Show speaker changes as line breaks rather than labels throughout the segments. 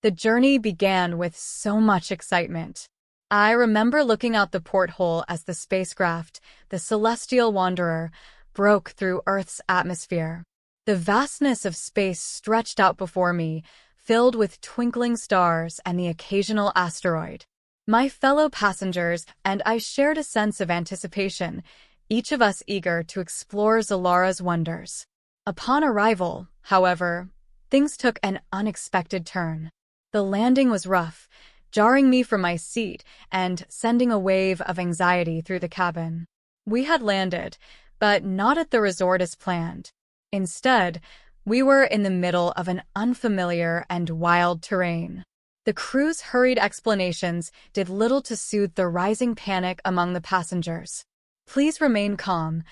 The journey began with so much excitement. I remember looking out the porthole as the spacecraft, the Celestial Wanderer, broke through Earth's atmosphere. The vastness of space stretched out before me, filled with twinkling stars and the occasional asteroid. My fellow passengers and I shared a sense of anticipation, each of us eager to explore Zalara's wonders. Upon arrival, however, things took an unexpected turn. The landing was rough, jarring me from my seat and sending a wave of anxiety through the cabin. We had landed, but not at the resort as planned. Instead, we were in the middle of an unfamiliar and wild terrain. The crew's hurried explanations did little to soothe the rising panic among the passengers. "Please remain calm,"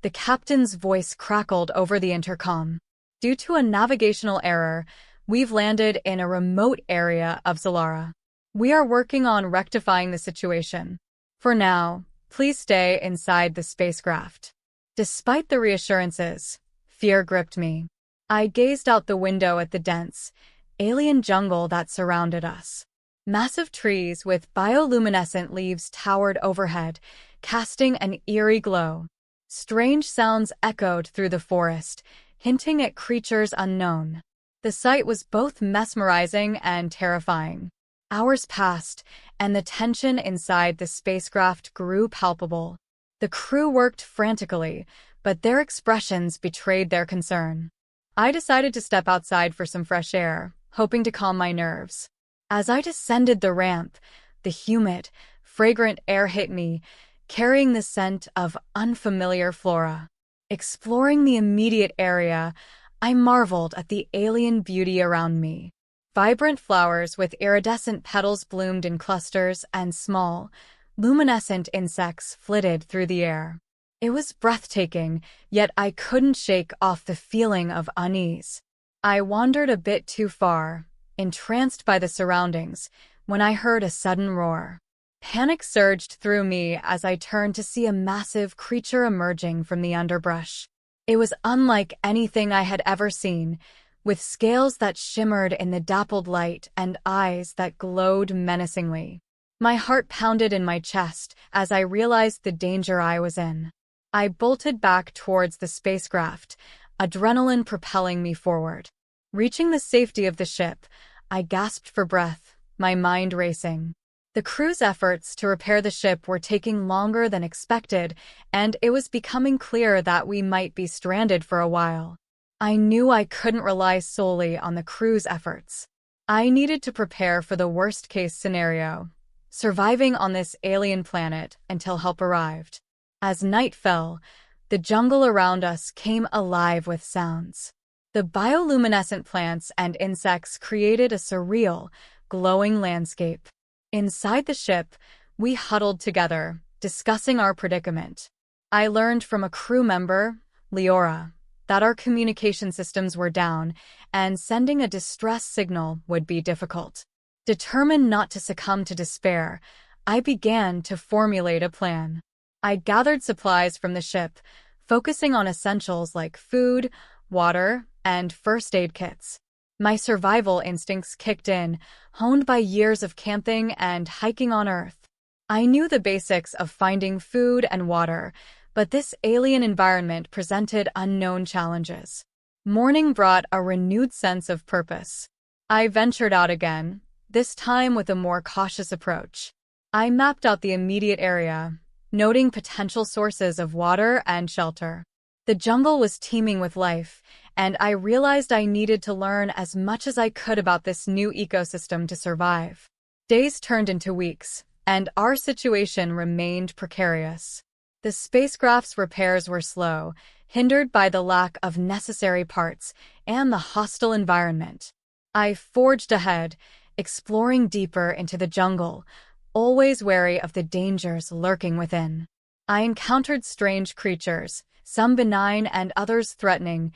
the captain's voice crackled over the intercom. "Due to a navigational error, we've landed in a remote area of Zalara. We are working on rectifying the situation. For now, please stay inside the spacecraft." Despite the reassurances, fear gripped me. I gazed out the window at the dense, alien jungle that surrounded us. Massive trees with bioluminescent leaves towered overhead, casting an eerie glow. Strange sounds echoed through the forest, hinting at creatures unknown. The sight was both mesmerizing and terrifying. Hours passed, and the tension inside the spacecraft grew palpable. The crew worked frantically, but their expressions betrayed their concern. I decided to step outside for some fresh air, hoping to calm my nerves. As I descended the ramp, the humid, fragrant air hit me, carrying the scent of unfamiliar flora. Exploring the immediate area, I marveled at the alien beauty around me. Vibrant flowers with iridescent petals bloomed in clusters, and small, luminescent insects flitted through the air. It was breathtaking, yet I couldn't shake off the feeling of unease. I wandered a bit too far, entranced by the surroundings, when I heard a sudden roar. Panic surged through me as I turned to see a massive creature emerging from the underbrush. It was unlike anything I had ever seen, with scales that shimmered in the dappled light and eyes that glowed menacingly. My heart pounded in my chest as I realized the danger I was in. I bolted back towards the spacecraft, adrenaline propelling me forward. Reaching the safety of the ship, I gasped for breath, my mind racing. The crew's efforts to repair the ship were taking longer than expected, and it was becoming clear that we might be stranded for a while. I knew I couldn't rely solely on the crew's efforts. I needed to prepare for the worst-case scenario, surviving on this alien planet until help arrived. As night fell, the jungle around us came alive with sounds. The bioluminescent plants and insects created a surreal, glowing landscape. Inside the ship, we huddled together, discussing our predicament. I learned from a crew member, Leora, that our communication systems were down, and sending a distress signal would be difficult. Determined not to succumb to despair, I began to formulate a plan. I gathered supplies from the ship, focusing on essentials like food, water, and first aid kits. My survival instincts kicked in, honed by years of camping and hiking on Earth. I knew the basics of finding food and water, but this alien environment presented unknown challenges. Morning brought a renewed sense of purpose. I ventured out again, this time with a more cautious approach. I mapped out the immediate area, noting potential sources of water and shelter. The jungle was teeming with life, and I realized I needed to learn as much as I could about this new ecosystem to survive. Days turned into weeks, and our situation remained precarious. The spacecraft's repairs were slow, hindered by the lack of necessary parts and the hostile environment. I forged ahead, exploring deeper into the jungle, always wary of the dangers lurking within. I encountered strange creatures, some benign and others threatening,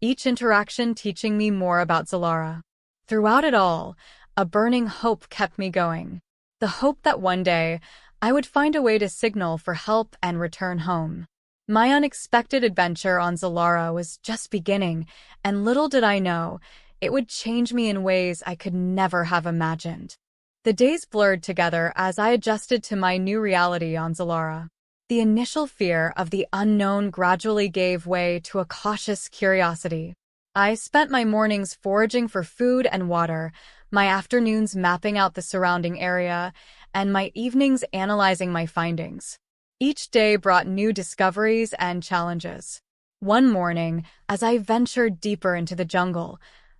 each interaction teaching me more about Zalara. Throughout it all, a burning hope kept me going. The hope that one day, I would find a way to signal for help and return home. My unexpected adventure on Zalara was just beginning, and little did I know, it would change me in ways I could never have imagined. The days blurred together as I adjusted to my new reality on Zalara. The initial fear of the unknown gradually gave way to a cautious curiosity. I spent my mornings foraging for food and water, my afternoons mapping out the surrounding area, and my evenings analyzing my findings. Each day brought new discoveries and challenges. One morning, as I ventured deeper into the jungle,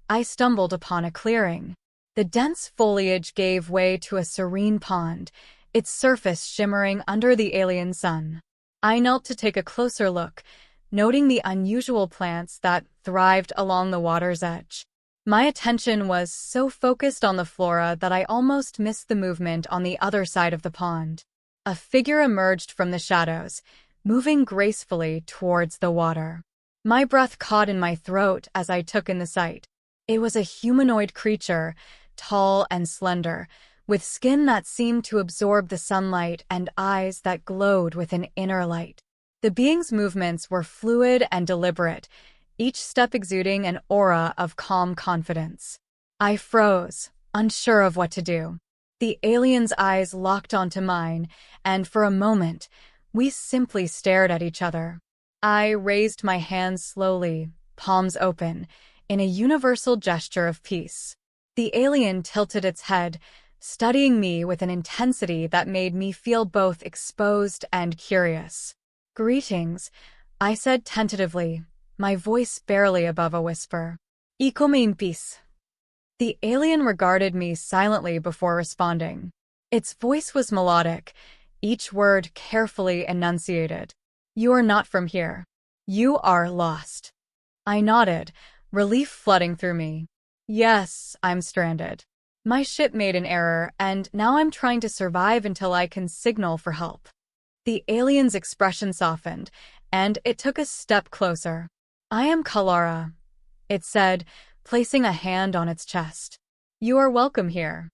I stumbled upon a clearing. The dense foliage gave way to a serene pond, its surface shimmering under the alien sun. I knelt to take a closer look, noting the unusual plants that thrived along the water's edge. My attention was so focused on the flora that I almost missed the movement on the other side of the pond. A figure emerged from the shadows, moving gracefully towards the water. My breath caught in my throat as I took in the sight. It was a humanoid creature, tall and slender, with skin that seemed to absorb the sunlight and eyes that glowed with an inner light. The being's movements were fluid and deliberate, each step exuding an aura of calm confidence. I froze, unsure of what to do. The alien's eyes locked onto mine, and for a moment, we simply stared at each other. I raised my hands slowly, palms open, in a universal gesture of peace. The alien tilted its head, studying me with an intensity that made me feel both exposed and curious. "Greetings," I said tentatively, my voice barely above a whisper. "Icome in peace." The alien regarded me silently before responding. Its voice was melodic, each word carefully enunciated. "You are not from here. You are lost." I nodded, relief flooding through me. "Yes, I'm stranded. My ship made an error, and now I'm trying to survive until I can signal for help." The alien's expression softened, and it took a step closer. "I am Kalara," it said, placing a hand on its chest. "You are welcome here."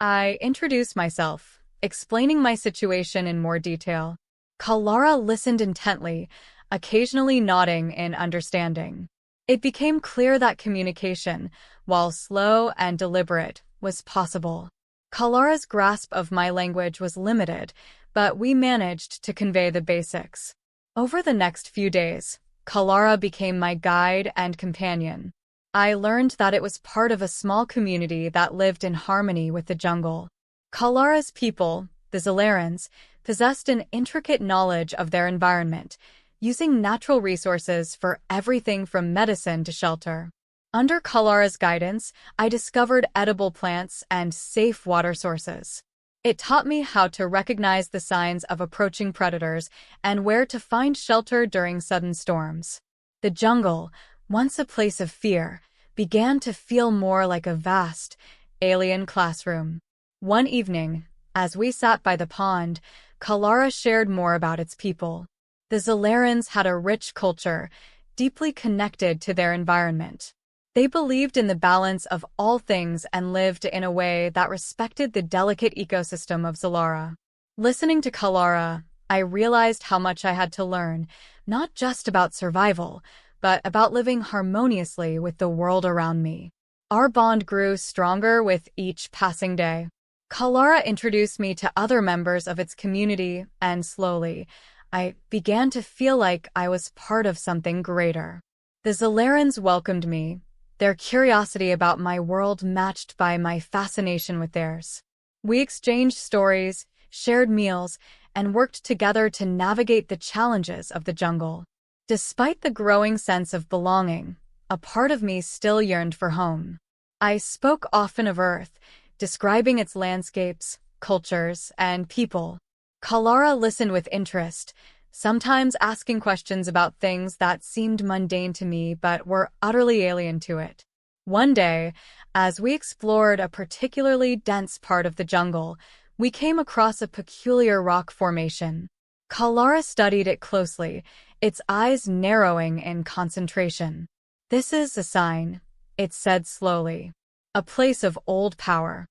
I introduced myself, explaining my situation in more detail. Kalara listened intently, occasionally nodding in understanding. It became clear that communication, while slow and deliberate, was possible. Kalara's grasp of my language was limited, but we managed to convey the basics. Over the next few days, Kalara became my guide and companion. I learned that it was part of a small community that lived in harmony with the jungle. Kalara's people, the Zalarans, possessed an intricate knowledge of their environment, using natural resources for everything from medicine to shelter. Under Kalara's guidance, I discovered edible plants and safe water sources. It taught me how to recognize the signs of approaching predators and where to find shelter during sudden storms. The jungle, once a place of fear, began to feel more like a vast, alien classroom. One evening, as we sat by the pond, Kalara shared more about its people. The Zalarans had a rich culture, deeply connected to their environment. They believed in the balance of all things and lived in a way that respected the delicate ecosystem of Zalara. Listening to Kalara, I realized how much I had to learn, not just about survival, but about living harmoniously with the world around me. Our bond grew stronger with each passing day. Kalara introduced me to other members of its community, and slowly, I began to feel like I was part of something greater. The Zalarans welcomed me, their curiosity about my world matched by my fascination with theirs. We exchanged stories, shared meals, and worked together to navigate the challenges of the jungle. Despite the growing sense of belonging, a part of me still yearned for home. I spoke often of Earth, describing its landscapes, cultures, and people. Kalara listened with interest, sometimes asking questions about things that seemed mundane to me but were utterly alien to it. One day, as we explored a particularly dense part of the jungle, we came across a peculiar rock formation. Kalara studied it closely, its eyes narrowing in concentration. "This is a sign," it said slowly. "A place of old power."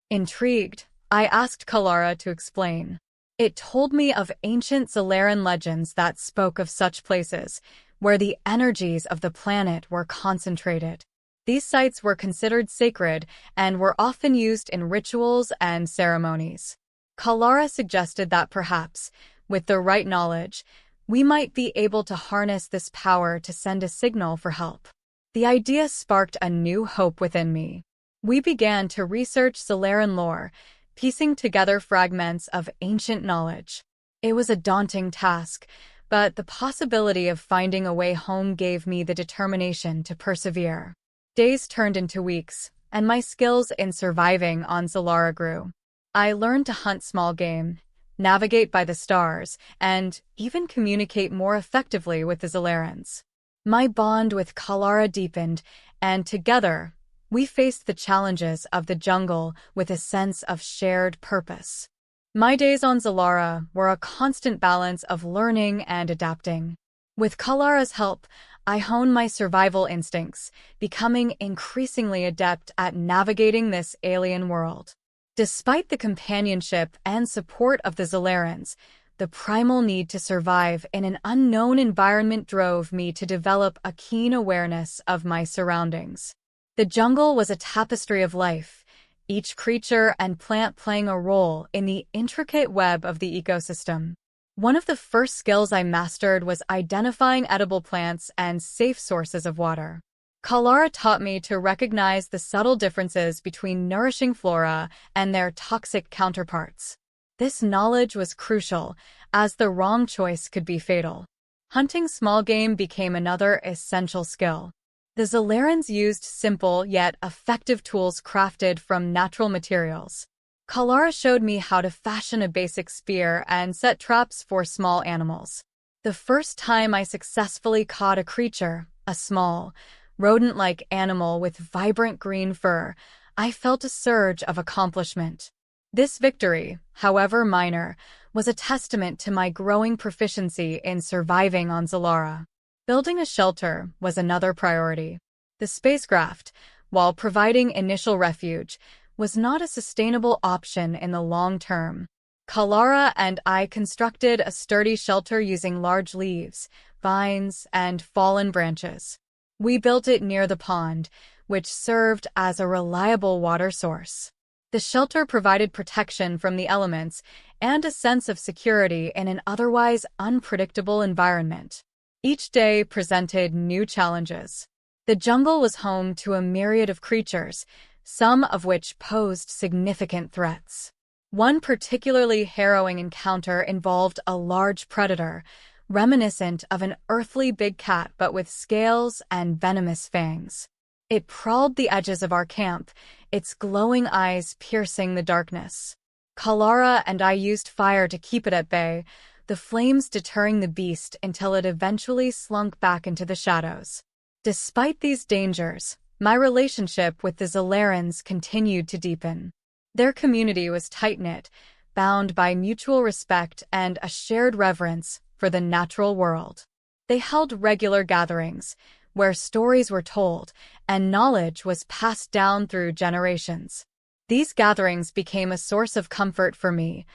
Intrigued, I asked Kalara to explain. It told me of ancient Zalaran legends that spoke of such places, where the energies of the planet were concentrated. These sites were considered sacred and were often used in rituals and ceremonies. Kalara suggested that perhaps, with the right knowledge, we might be able to harness this power to send a signal for help. The idea sparked a new hope within me. We began to research Solaren lore, piecing together fragments of ancient knowledge. It was a daunting task, but the possibility of finding a way home gave me the determination to persevere. Days turned into weeks, and my skills in surviving on Solara grew. I learned to hunt small game, navigate by the stars, and even communicate more effectively with the Zolarans. My bond with Kalara deepened, and together, we faced the challenges of the jungle with a sense of shared purpose. My days on Zolara were a constant balance of learning and adapting. With Kalara's help, I honed my survival instincts, becoming increasingly adept at navigating this alien world. Despite the companionship and support of the Zolarans, the primal need to survive in an unknown environment drove me to develop a keen awareness of my surroundings. The jungle was a tapestry of life, each creature and plant playing a role in the intricate web of the ecosystem. One of the first skills I mastered was identifying edible plants and safe sources of water. Kalara taught me to recognize the subtle differences between nourishing flora and their toxic counterparts. This knowledge was crucial, as the wrong choice could be fatal. Hunting small game became another essential skill. The Zolarans used simple yet effective tools crafted from natural materials. Kalara showed me how to fashion a basic spear and set traps for small animals. The first time I successfully caught a creature, a small, rodent-like animal with vibrant green fur, I felt a surge of accomplishment. This victory, however minor, was a testament to my growing proficiency in surviving on Zolara. Building a shelter was another priority. The spacecraft, while providing initial refuge, was not a sustainable option in the long term. Kalara and I constructed a sturdy shelter using large leaves, vines, and fallen branches. We built it near the pond, which served as a reliable water source. The shelter provided protection from the elements and a sense of security in an otherwise unpredictable environment. Each day presented new challenges. The jungle was home to a myriad of creatures, some of which posed significant threats. One particularly harrowing encounter involved a large predator, reminiscent of an earthly big cat but with scales and venomous fangs. It prowled the edges of our camp, its glowing eyes piercing the darkness. Kalara and I used fire to keep it at bay, the flames deterring the beast until it eventually slunk back into the shadows. Despite these dangers, my relationship with the Zolarans continued to deepen. Their community was tight-knit, bound by mutual respect and a shared reverence for the natural world. They held regular gatherings, where stories were told and knowledge was passed down through generations. These gatherings became a source of comfort for me,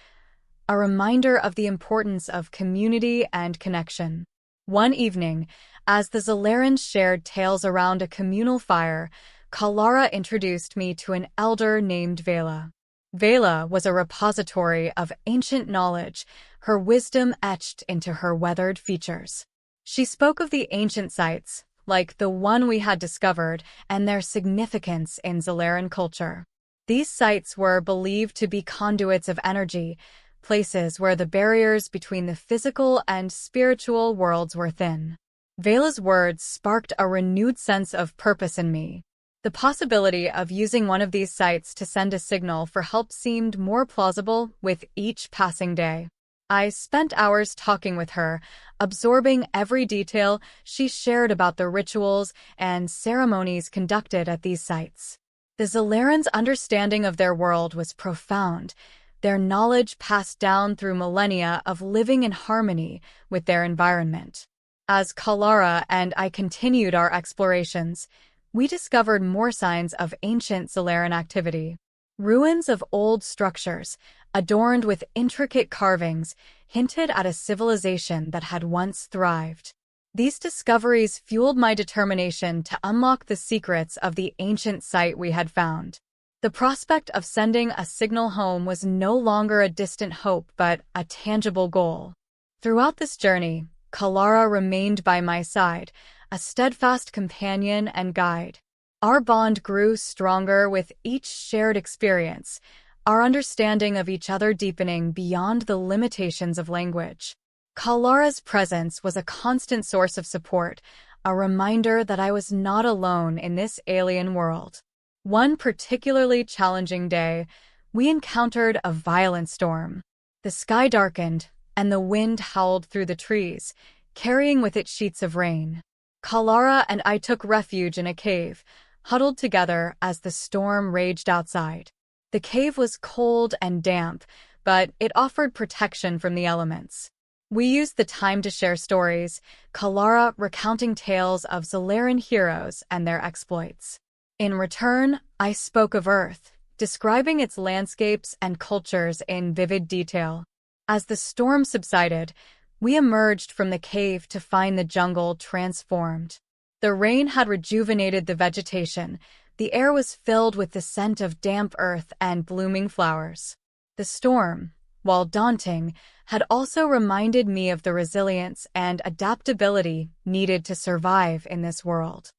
a reminder of the importance of community and connection. One evening, as the Zolarans shared tales around a communal fire, Kalara introduced me to an elder named Vela. Vela was a repository of ancient knowledge, her wisdom etched into her weathered features. She spoke of the ancient sites, like the one we had discovered, and their significance in Zolaran culture. These sites were believed to be conduits of energy, places where the barriers between the physical and spiritual worlds were thin. Vela's words sparked a renewed sense of purpose in me. The possibility of using one of these sites to send a signal for help seemed more plausible with each passing day. I spent hours talking with her, absorbing every detail she shared about the rituals and ceremonies conducted at these sites. The Zolarans' understanding of their world was profound, their knowledge passed down through millennia of living in harmony with their environment. As Kalara and I continued our explorations, we discovered more signs of ancient Zolaran activity. Ruins of old structures, adorned with intricate carvings, hinted at a civilization that had once thrived. These discoveries fueled my determination to unlock the secrets of the ancient site we had found. The prospect of sending a signal home was no longer a distant hope but a tangible goal. Throughout this journey, Kalara remained by my side, a steadfast companion and guide. Our bond grew stronger with each shared experience, our understanding of each other deepening beyond the limitations of language. Kalara's presence was a constant source of support, a reminder that I was not alone in this alien world. One particularly challenging day, we encountered a violent storm. The sky darkened, and the wind howled through the trees, carrying with it sheets of rain. Kalara and I took refuge in a cave, huddled together as the storm raged outside. The cave was cold and damp, but it offered protection from the elements. We used the time to share stories, Kalara recounting tales of Zalaran heroes and their exploits. In return, I spoke of Earth, describing its landscapes and cultures in vivid detail. As the storm subsided, we emerged from the cave to find the jungle transformed. The rain had rejuvenated the vegetation. The air was filled with the scent of damp earth and blooming flowers. The storm, while daunting, had also reminded me of the resilience and adaptability needed to survive in this world.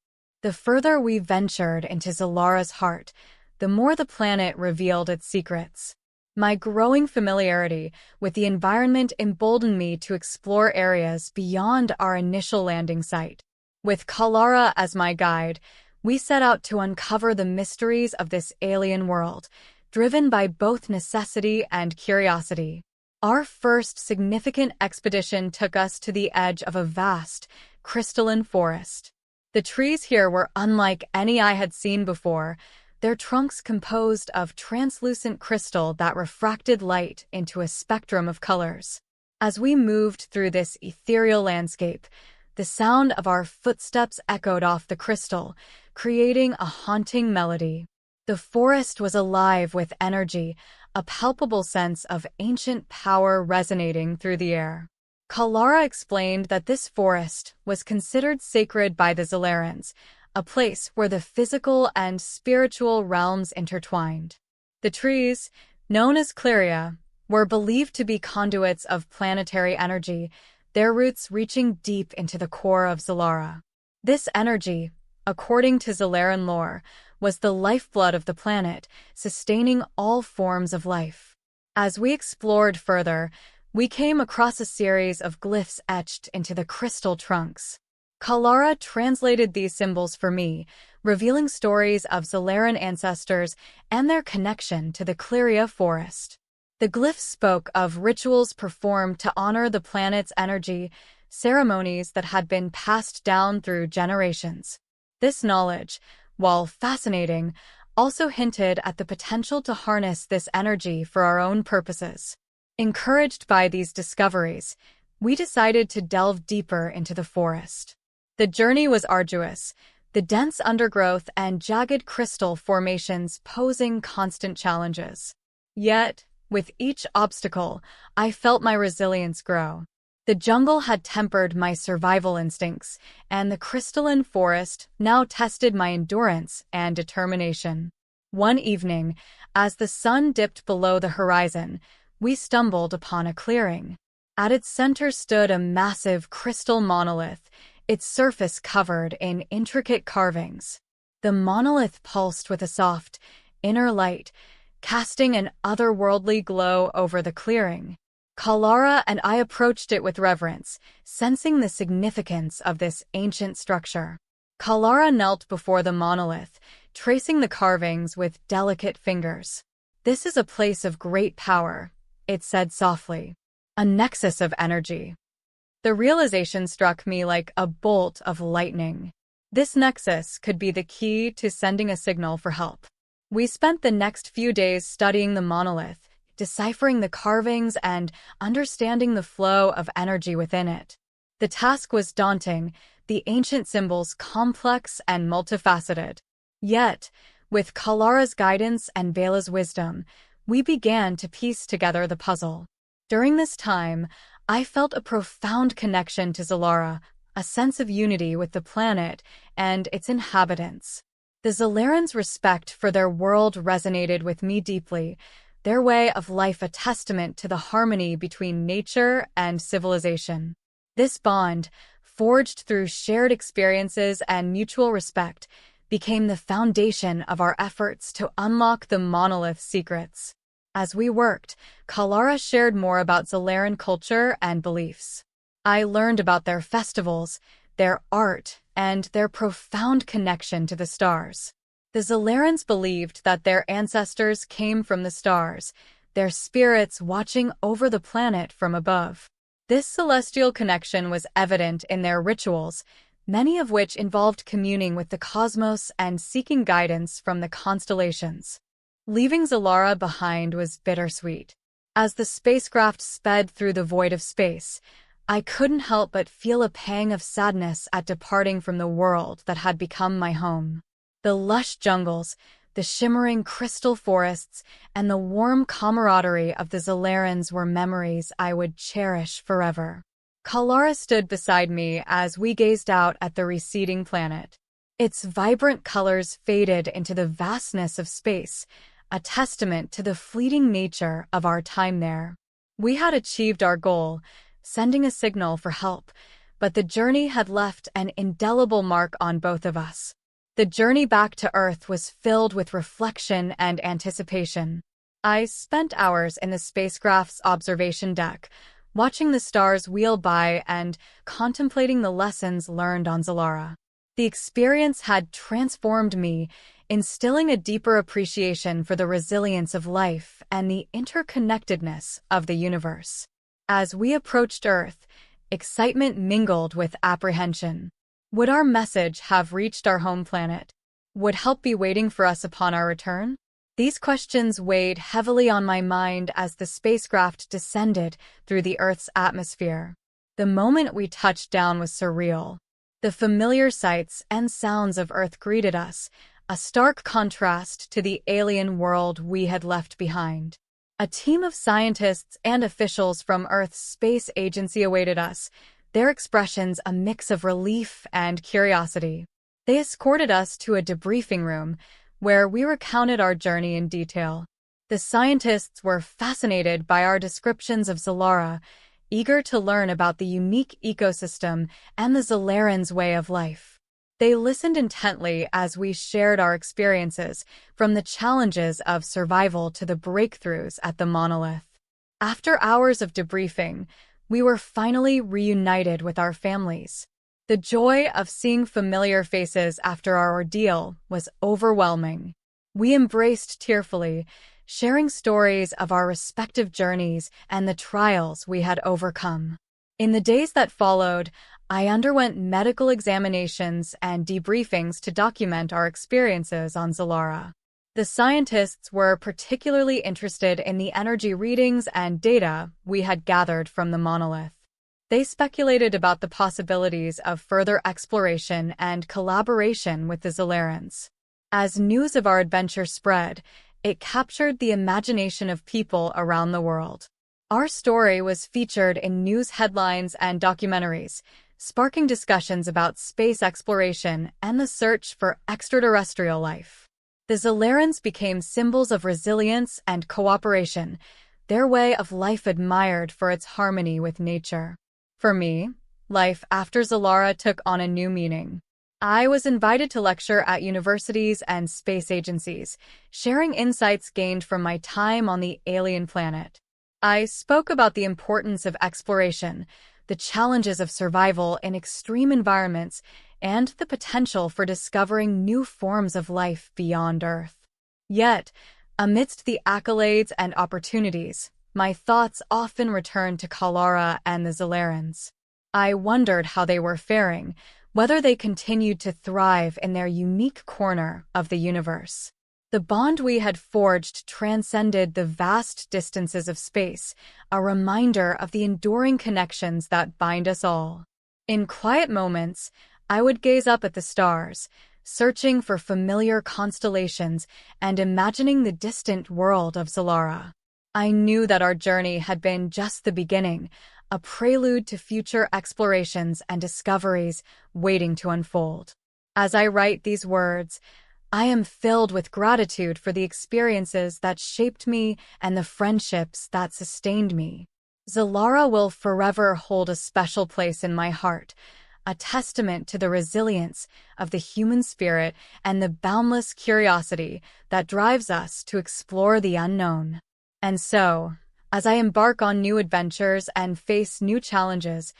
The further we ventured into Zalara's heart, the more the planet revealed its secrets. My growing familiarity with the environment emboldened me to explore areas beyond our initial landing site. With Kalara as my guide, we set out to uncover the mysteries of this alien world, driven by both necessity and curiosity. Our first significant expedition took us to the edge of a vast, crystalline forest. The trees here were unlike any I had seen before, their trunks composed of translucent crystal that refracted light into a spectrum of colors. As we moved through this ethereal landscape, the sound of our footsteps echoed off the crystal, creating a haunting melody. The forest was alive with energy, a palpable sense of ancient power resonating through the air. Kalara explained that this forest was considered sacred by the Zalarans, a place where the physical and spiritual realms intertwined. The trees, known as Cleria, were believed to be conduits of planetary energy, their roots reaching deep into the core of Zalara. This energy, according to Zalaran lore, was the lifeblood of the planet, sustaining all forms of life. As we explored further, we came across a series of glyphs etched into the crystal trunks. Kalara translated these symbols for me, revealing stories of Zalaran ancestors and their connection to the Cleria forest. The glyphs spoke of rituals performed to honor the planet's energy, ceremonies that had been passed down through generations. This knowledge, while fascinating, also hinted at the potential to harness this energy for our own purposes. Encouraged by these discoveries, we decided to delve deeper into the forest. The journey was arduous, the dense undergrowth and jagged crystal formations posing constant challenges. Yet, with each obstacle, I felt my resilience grow. The jungle had tempered my survival instincts, and the crystalline forest now tested my endurance and determination. One evening, as the sun dipped below the horizon, we stumbled upon a clearing. At its center stood a massive crystal monolith, its surface covered in intricate carvings. The monolith pulsed with a soft, inner light, casting an otherworldly glow over the clearing. Kalara and I approached it with reverence, sensing the significance of this ancient structure. Kalara knelt before the monolith, tracing the carvings with delicate fingers. "This is a place of great power," it said softly. "A nexus of energy." The realization struck me like a bolt of lightning. This nexus could be the key to sending a signal for help. We spent the next few days studying the monolith, deciphering the carvings and understanding the flow of energy within it. The task was daunting, the ancient symbols complex and multifaceted. Yet, with Kalara's guidance and Vela's wisdom, we began to piece together the puzzle. During this time, I felt a profound connection to Zalara, a sense of unity with the planet and its inhabitants. The Zolarans' respect for their world resonated with me deeply, their way of life a testament to the harmony between nature and civilization. This bond, forged through shared experiences and mutual respect, became the foundation of our efforts to unlock the monolith's secrets. As we worked, Kalara shared more about Zolaran culture and beliefs. I learned about their festivals, their art, and their profound connection to the stars. The Zolarans believed that their ancestors came from the stars, their spirits watching over the planet from above. This celestial connection was evident in their rituals, many of which involved communing with the cosmos and seeking guidance from the constellations. Leaving Zolara behind was bittersweet. As the spacecraft sped through the void of space, I couldn't help but feel a pang of sadness at departing from the world that had become my home. The lush jungles, the shimmering crystal forests, and the warm camaraderie of the Zolarans were memories I would cherish forever. Kalara stood beside me as we gazed out at the receding planet. Its vibrant colors faded into the vastness of space, a testament to the fleeting nature of our time there. We had achieved our goal, sending a signal for help, but the journey had left an indelible mark on both of us. The journey back to Earth was filled with reflection and anticipation. I spent hours in the spacecraft's observation deck, watching the stars wheel by and contemplating the lessons learned on Zolara. The experience had transformed me, instilling a deeper appreciation for the resilience of life and the interconnectedness of the universe. As we approached Earth, excitement mingled with apprehension. Would our message have reached our home planet? Would help be waiting for us upon our return? These questions weighed heavily on my mind as the spacecraft descended through the Earth's atmosphere. The moment we touched down was surreal. The familiar sights and sounds of Earth greeted us, a stark contrast to the alien world we had left behind. A team of scientists and officials from Earth's space agency awaited us, their expressions a mix of relief and curiosity. They escorted us to a debriefing room, where we recounted our journey in detail. The scientists were fascinated by our descriptions of Zolara, eager to learn about the unique ecosystem and the Zolarans' way of life. They listened intently as we shared our experiences, from the challenges of survival to the breakthroughs at the monolith. After hours of debriefing, we were finally reunited with our families. The joy of seeing familiar faces after our ordeal was overwhelming. We embraced tearfully, sharing stories of our respective journeys and the trials we had overcome. In the days that followed, I underwent medical examinations and debriefings to document our experiences on Zolara. The scientists were particularly interested in the energy readings and data we had gathered from the monolith. They speculated about the possibilities of further exploration and collaboration with the Zolarans. As news of our adventure spread, it captured the imagination of people around the world. Our story was featured in news headlines and documentaries, sparking discussions about space exploration and the search for extraterrestrial life. The Zolarans became symbols of resilience and cooperation, their way of life admired for its harmony with nature. For me, life after Zolara took on a new meaning. I was invited to lecture at universities and space agencies, sharing insights gained from my time on the alien planet. I spoke about the importance of exploration, the challenges of survival in extreme environments, and the potential for discovering new forms of life beyond Earth. Yet, amidst the accolades and opportunities, my thoughts often returned to Kalara and the Zolarans. I wondered how they were faring, whether they continued to thrive in their unique corner of the universe. The bond we had forged transcended the vast distances of space, a reminder of the enduring connections that bind us all. In quiet moments, I would gaze up at the stars, searching for familiar constellations and imagining the distant world of Zolara. I knew that our journey had been just the beginning, a prelude to future explorations and discoveries waiting to unfold. As I write these words, I am filled with gratitude for the experiences that shaped me and the friendships that sustained me. Zalara will forever hold a special place in my heart, a testament to the resilience of the human spirit and the boundless curiosity that drives us to explore the unknown. And so, as I embark on new adventures and face new challenges,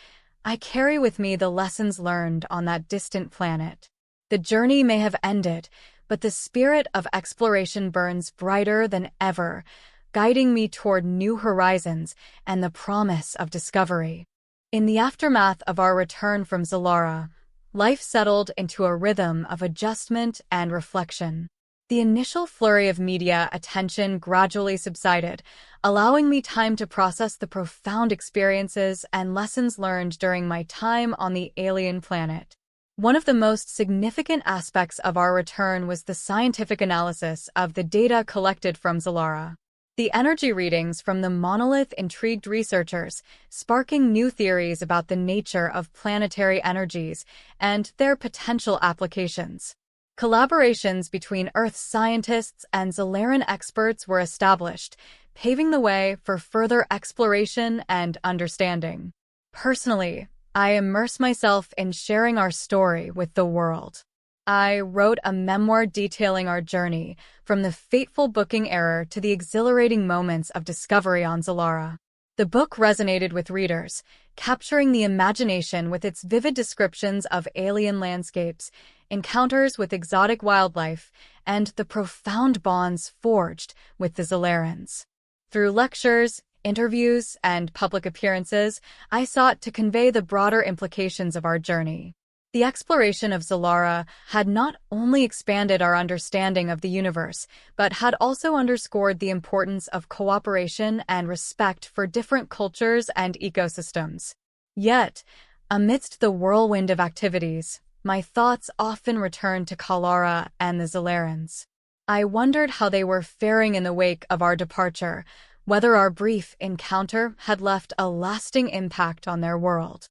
I carry with me the lessons learned on that distant planet. The journey may have ended, but the spirit of exploration burns brighter than ever, guiding me toward new horizons and the promise of discovery. In the aftermath of our return from Zalara, life settled into a rhythm of adjustment and reflection. The initial flurry of media attention gradually subsided, allowing me time to process the profound experiences and lessons learned during my time on the alien planet. One of the most significant aspects of our return was the scientific analysis of the data collected from Zalara. The energy readings from the monolith intrigued researchers, sparking new theories about the nature of planetary energies and their potential applications. Collaborations between Earth scientists and Zalaran experts were established, paving the way for further exploration and understanding. Personally, I immerse myself in sharing our story with the world. I wrote a memoir detailing our journey, from the fateful booking error to the exhilarating moments of discovery on Zalara. The book resonated with readers, capturing the imagination with its vivid descriptions of alien landscapes, encounters with exotic wildlife, and the profound bonds forged with the Zalarans. Through lectures, interviews, and public appearances, I sought to convey the broader implications of our journey. The exploration of Zalara had not only expanded our understanding of the universe, but had also underscored the importance of cooperation and respect for different cultures and ecosystems. Yet, amidst the whirlwind of activities, my thoughts often returned to Kalara and the Zalarans. I wondered how they were faring in the wake of our departure, whether our brief encounter had left a lasting impact on their world.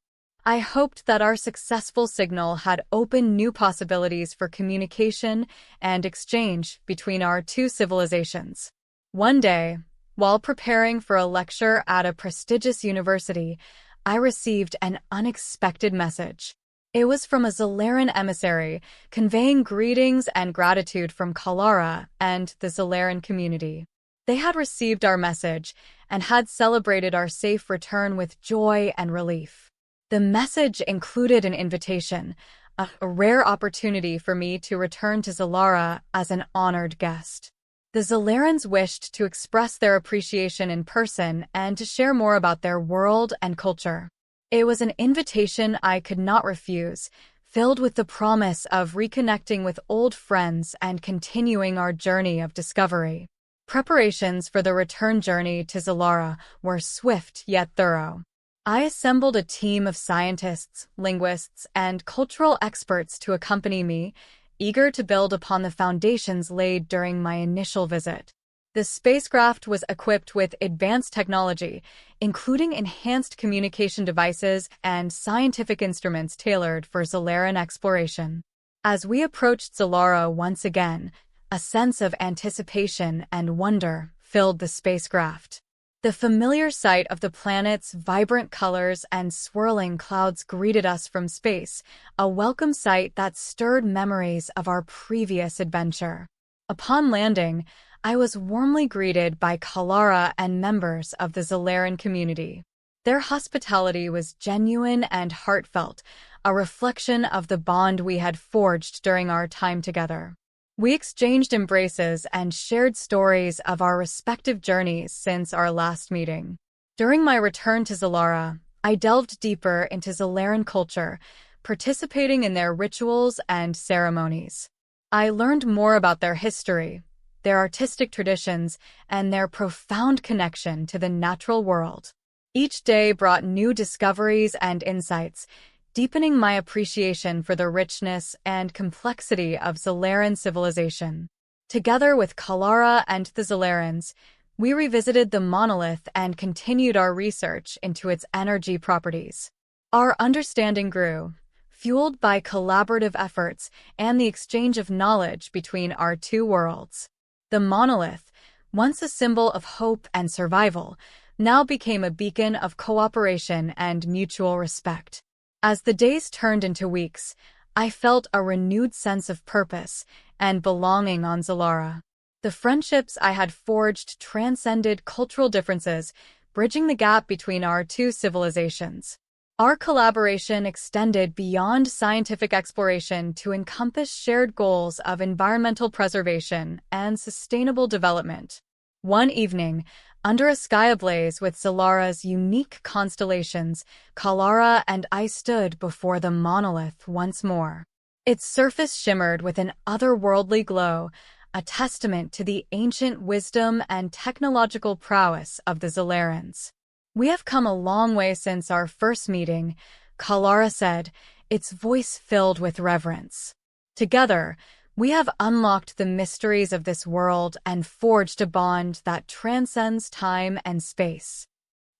I hoped that our successful signal had opened new possibilities for communication and exchange between our two civilizations. One day, while preparing for a lecture at a prestigious university, I received an unexpected message. It was from a Zalaran emissary, conveying greetings and gratitude from Kalara and the Zalaran community. They had received our message and had celebrated our safe return with joy and relief. The message included an invitation, a rare opportunity for me to return to Zalara as an honored guest. The Zalarans wished to express their appreciation in person and to share more about their world and culture. It was an invitation I could not refuse, filled with the promise of reconnecting with old friends and continuing our journey of discovery. Preparations for the return journey to Zalara were swift yet thorough. I assembled a team of scientists, linguists, and cultural experts to accompany me, eager to build upon the foundations laid during my initial visit. The spacecraft was equipped with advanced technology, including enhanced communication devices and scientific instruments tailored for Zalaran exploration. As we approached Zalara once again, a sense of anticipation and wonder filled the spacecraft. The familiar sight of the planet's vibrant colors and swirling clouds greeted us from space, a welcome sight that stirred memories of our previous adventure. Upon landing, I was warmly greeted by Kalara and members of the Zalaran community. Their hospitality was genuine and heartfelt, a reflection of the bond we had forged during our time together. We exchanged embraces and shared stories of our respective journeys since our last meeting. During my return to Zalara, I delved deeper into Zalaran culture, participating in their rituals and ceremonies. I learned more about their history, their artistic traditions, and their profound connection to the natural world. Each day brought new discoveries and insights, deepening my appreciation for the richness and complexity of Zalaran civilization. Together with Kalara and the Zalarans, we revisited the monolith and continued our research into its energy properties. Our understanding grew, fueled by collaborative efforts and the exchange of knowledge between our two worlds. The monolith, once a symbol of hope and survival, now became a beacon of cooperation and mutual respect. As the days turned into weeks, I felt a renewed sense of purpose and belonging on Zalara. The friendships I had forged transcended cultural differences, bridging the gap between our two civilizations. Our collaboration extended beyond scientific exploration to encompass shared goals of environmental preservation and sustainable development. One evening, under a sky ablaze with Zalara's unique constellations, Kalara and I stood before the monolith once more. Its surface shimmered with an otherworldly glow, a testament to the ancient wisdom and technological prowess of the Zalarans. "We have come a long way since our first meeting," Kalara said, its voice filled with reverence. "Together, we have unlocked the mysteries of this world and forged a bond that transcends time and space."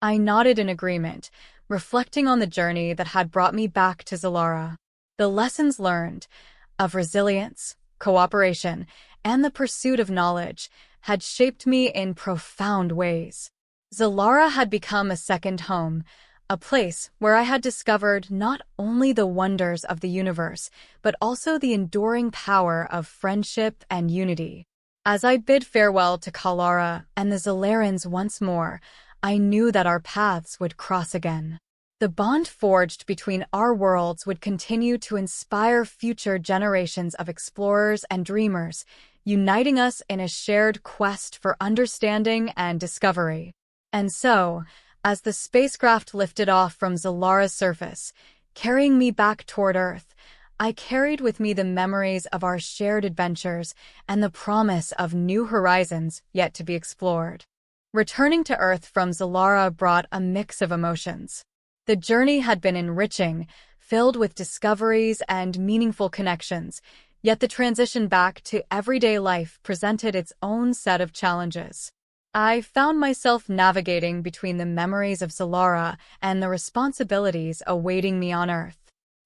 I nodded in agreement, reflecting on the journey that had brought me back to Zalara. The lessons learned of resilience, cooperation, and the pursuit of knowledge had shaped me in profound ways. Zalara had become a second home, a place where I had discovered not only the wonders of the universe, but also the enduring power of friendship and unity. As I bid farewell to Kalara and the Zalarans once more, I knew that our paths would cross again. The bond forged between our worlds would continue to inspire future generations of explorers and dreamers, uniting us in a shared quest for understanding and discovery. And so, as the spacecraft lifted off from Zalara's surface, carrying me back toward Earth, I carried with me the memories of our shared adventures and the promise of new horizons yet to be explored. Returning to Earth from Zalara brought a mix of emotions. The journey had been enriching, filled with discoveries and meaningful connections, yet the transition back to everyday life presented its own set of challenges. I found myself navigating between the memories of Zalara and the responsibilities awaiting me on Earth.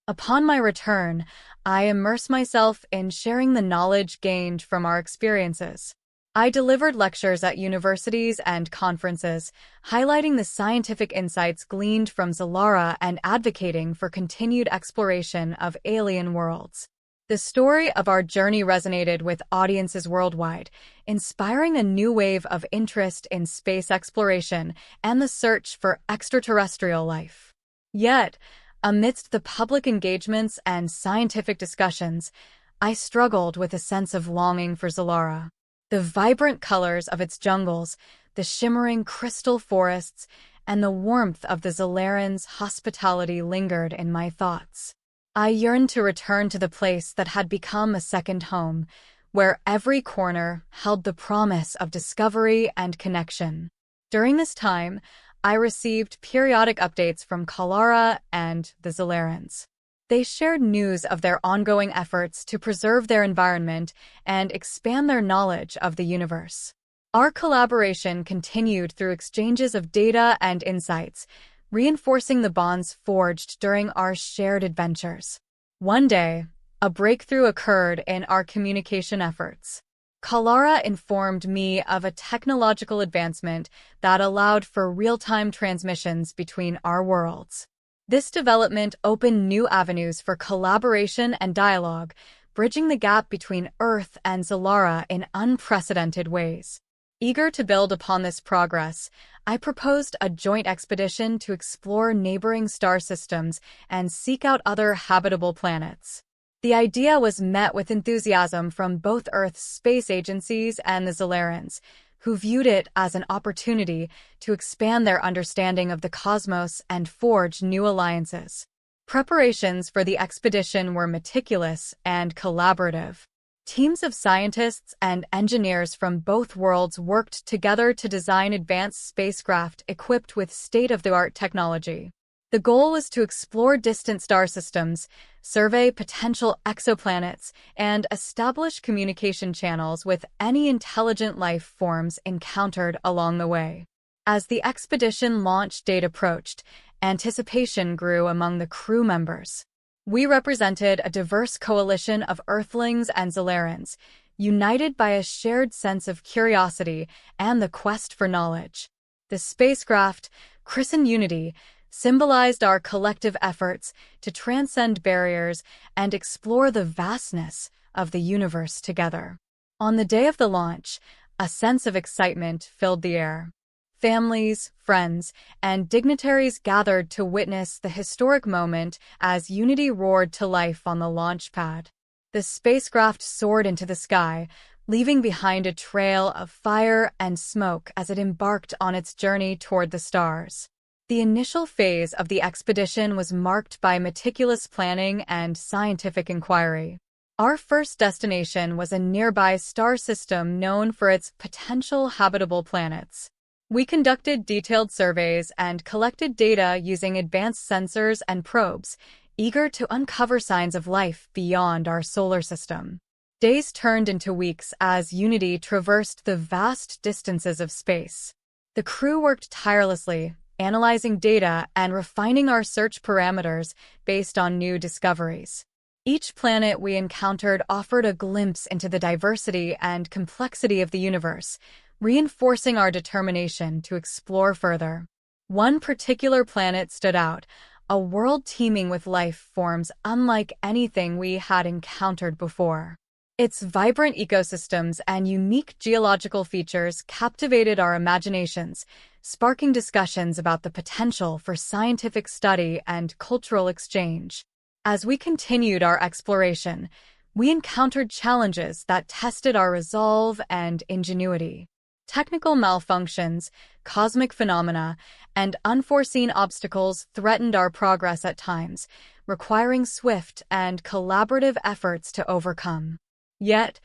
Upon my return, I immersed myself in sharing the knowledge gained from our experiences. I delivered lectures at universities and conferences, highlighting the scientific insights gleaned from Zalara and advocating for continued exploration of alien worlds. The story of our journey resonated with audiences worldwide, inspiring a new wave of interest in space exploration and the search for extraterrestrial life. Yet, amidst the public engagements and scientific discussions, I struggled with a sense of longing for Zalara. The vibrant colors of its jungles, the shimmering crystal forests, and the warmth of the Zalarans' hospitality lingered in my thoughts. I yearned to return to the place that had become a second home, where every corner held the promise of discovery and connection. During this time, I received periodic updates from Kalara and the Zalarans. They shared news of their ongoing efforts to preserve their environment and expand their knowledge of the universe. Our collaboration continued through exchanges of data and insights, reinforcing the bonds forged during our shared adventures. One day, a breakthrough occurred in our communication efforts. Kalara informed me of a technological advancement that allowed for real-time transmissions between our worlds. This development opened new avenues for collaboration and dialogue, bridging the gap between Earth and Zalara in unprecedented ways. Eager to build upon this progress, I proposed a joint expedition to explore neighboring star systems and seek out other habitable planets. The idea was met with enthusiasm from both Earth's space agencies and the Zalarans, who viewed it as an opportunity to expand their understanding of the cosmos and forge new alliances. Preparations for the expedition were meticulous and collaborative. Teams of scientists and engineers from both worlds worked together to design advanced spacecraft equipped with state-of-the-art technology. The The goal was to explore distant star systems, survey potential exoplanets, and establish communication channels with any intelligent life forms encountered along the way. As the expedition launch date approached, anticipation grew among the crew members. We represented a diverse coalition of Earthlings and Zolarans, united by a shared sense of curiosity and the quest for knowledge. The spacecraft, christened Unity, symbolized our collective efforts to transcend barriers and explore the vastness of the universe together. On the day of the launch, a sense of excitement filled the air. Families, friends, and dignitaries gathered to witness the historic moment as Unity roared to life on the launch pad. The spacecraft soared into the sky, leaving behind a trail of fire and smoke as it embarked on its journey toward the stars. The initial phase of the expedition was marked by meticulous planning and scientific inquiry. Our first destination was a nearby star system known for its potential habitable planets. We conducted detailed surveys and collected data using advanced sensors and probes, eager to uncover signs of life beyond our solar system. Days turned into weeks as Unity traversed the vast distances of space. The crew worked tirelessly, analyzing data and refining our search parameters based on new discoveries. Each planet we encountered offered a glimpse into the diversity and complexity of the universe, reinforcing our determination to explore further. One particular planet stood out, a world teeming with life forms unlike anything we had encountered before. Its vibrant ecosystems and unique geological features captivated our imaginations, sparking discussions about the potential for scientific study and cultural exchange. As we continued our exploration, we encountered challenges that tested our resolve and ingenuity. Technical malfunctions, cosmic phenomena, and unforeseen obstacles threatened our progress at times, requiring swift and collaborative efforts to overcome. Yet,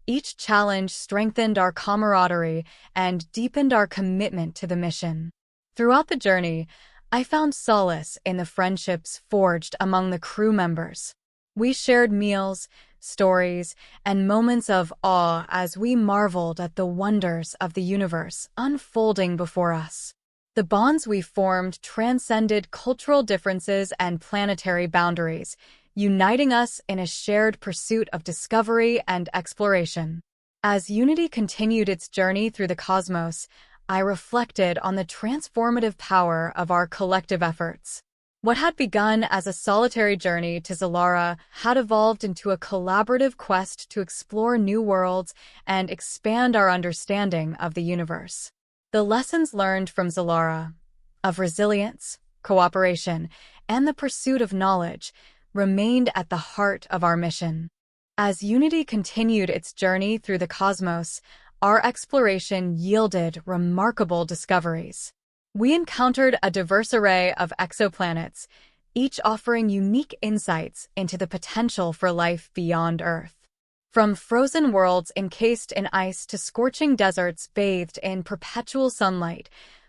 each challenge strengthened our camaraderie and deepened our commitment to the mission. Throughout the journey, I found solace in the friendships forged among the crew members. We shared meals, stories, and moments of awe as we marveled at the wonders of the universe unfolding before us. The bonds we formed transcended cultural differences and planetary boundaries, uniting us in a shared pursuit of discovery and exploration. As Unity continued its journey through the cosmos, I reflected on the transformative power of our collective efforts. What had begun as a solitary journey to Zolara had evolved into a collaborative quest to explore new worlds and expand our understanding of the universe. The lessons learned from Zolara, of resilience, cooperation, and the pursuit of knowledge, remained at the heart of our mission. As Unity continued its journey through the cosmos, our exploration yielded remarkable discoveries. We encountered a diverse array of exoplanets, each offering unique insights into the potential for life beyond Earth. From frozen worlds encased in ice to scorching deserts bathed in perpetual sunlight,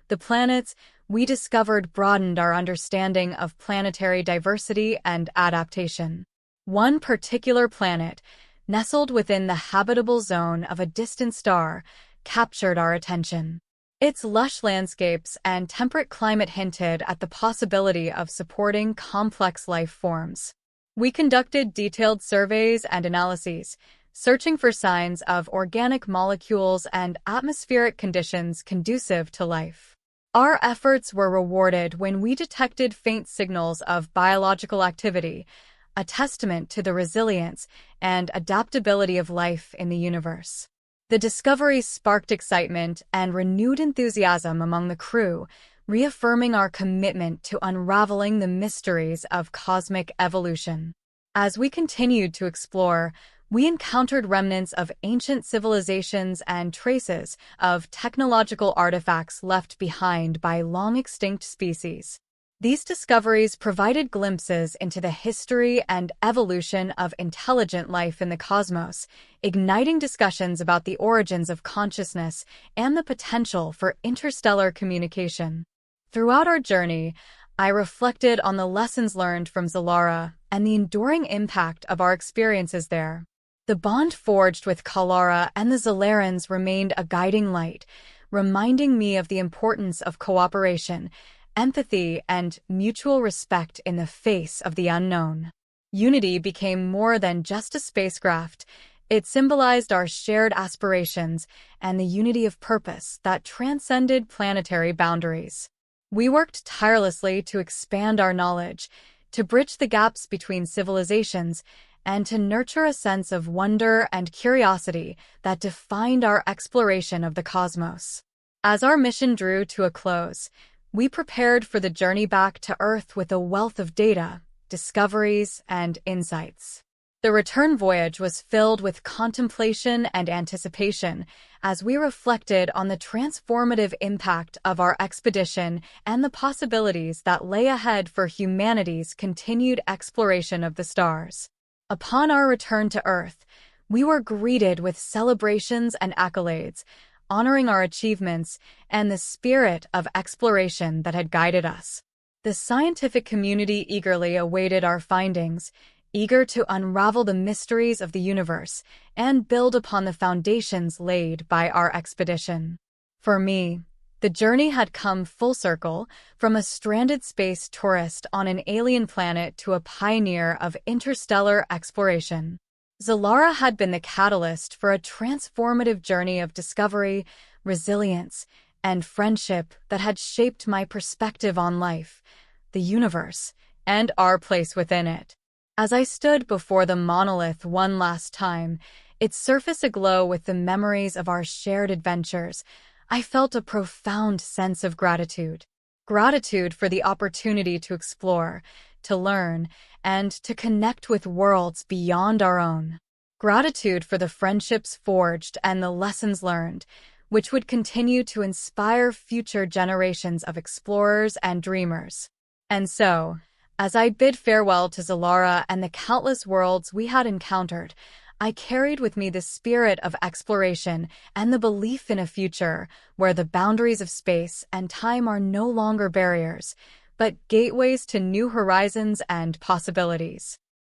the planets we discovered broadened our understanding of planetary diversity and adaptation. One particular planet, nestled within the habitable zone of a distant star, captured our attention. Its lush landscapes and temperate climate hinted at the possibility of supporting complex life forms. We conducted detailed surveys and analyses, searching for signs of organic molecules and atmospheric conditions conducive to life. Our efforts were rewarded when we detected faint signals of biological activity, a testament to the resilience and adaptability of life in the universe. The discovery sparked excitement and renewed enthusiasm among the crew, reaffirming our commitment to unraveling the mysteries of cosmic evolution. As we continued to explore, we encountered remnants of ancient civilizations and traces of technological artifacts left behind by long-extinct species. These discoveries provided glimpses into the history and evolution of intelligent life in the cosmos, igniting discussions about the origins of consciousness and the potential for interstellar communication. Throughout our journey, I reflected on the lessons learned from Zalara and the enduring impact of our experiences there. The bond forged with Kalara and the Zalarans remained a guiding light, reminding me of the importance of cooperation, empathy, and mutual respect in the face of the unknown. Unity became more than just a spacecraft. It symbolized our shared aspirations and the unity of purpose that transcended planetary boundaries. We worked tirelessly to expand our knowledge, to bridge the gaps between civilizations, and to nurture a sense of wonder and curiosity that defined our exploration of the cosmos. As our mission drew to a close, we prepared for the journey back to Earth with a wealth of data, discoveries, and insights. The return voyage was filled with contemplation and anticipation as we reflected on the transformative impact of our expedition and the possibilities that lay ahead for humanity's continued exploration of the stars. Upon our return to Earth, we were greeted with celebrations and accolades, honoring our achievements and the spirit of exploration that had guided us. The scientific community eagerly awaited our findings, eager to unravel the mysteries of the universe and build upon the foundations laid by our expedition. For me, the journey had come full circle, from a stranded space tourist on an alien planet to a pioneer of interstellar exploration. Zalara had been the catalyst for a transformative journey of discovery, resilience, and friendship that had shaped my perspective on life, the universe, and our place within it. As I stood before the monolith one last time, its surface aglow with the memories of our shared adventures, I felt a profound sense of gratitude. Gratitude for the opportunity to explore, to learn, and to connect with worlds beyond our own. Gratitude for the friendships forged and the lessons learned, which would continue to inspire future generations of explorers and dreamers. And so, as I bid farewell to Zalara and the countless worlds we had encountered, I carried with me the spirit of exploration and the belief in a future where the boundaries of space and time are no longer barriers, but gateways to new horizons and possibilities.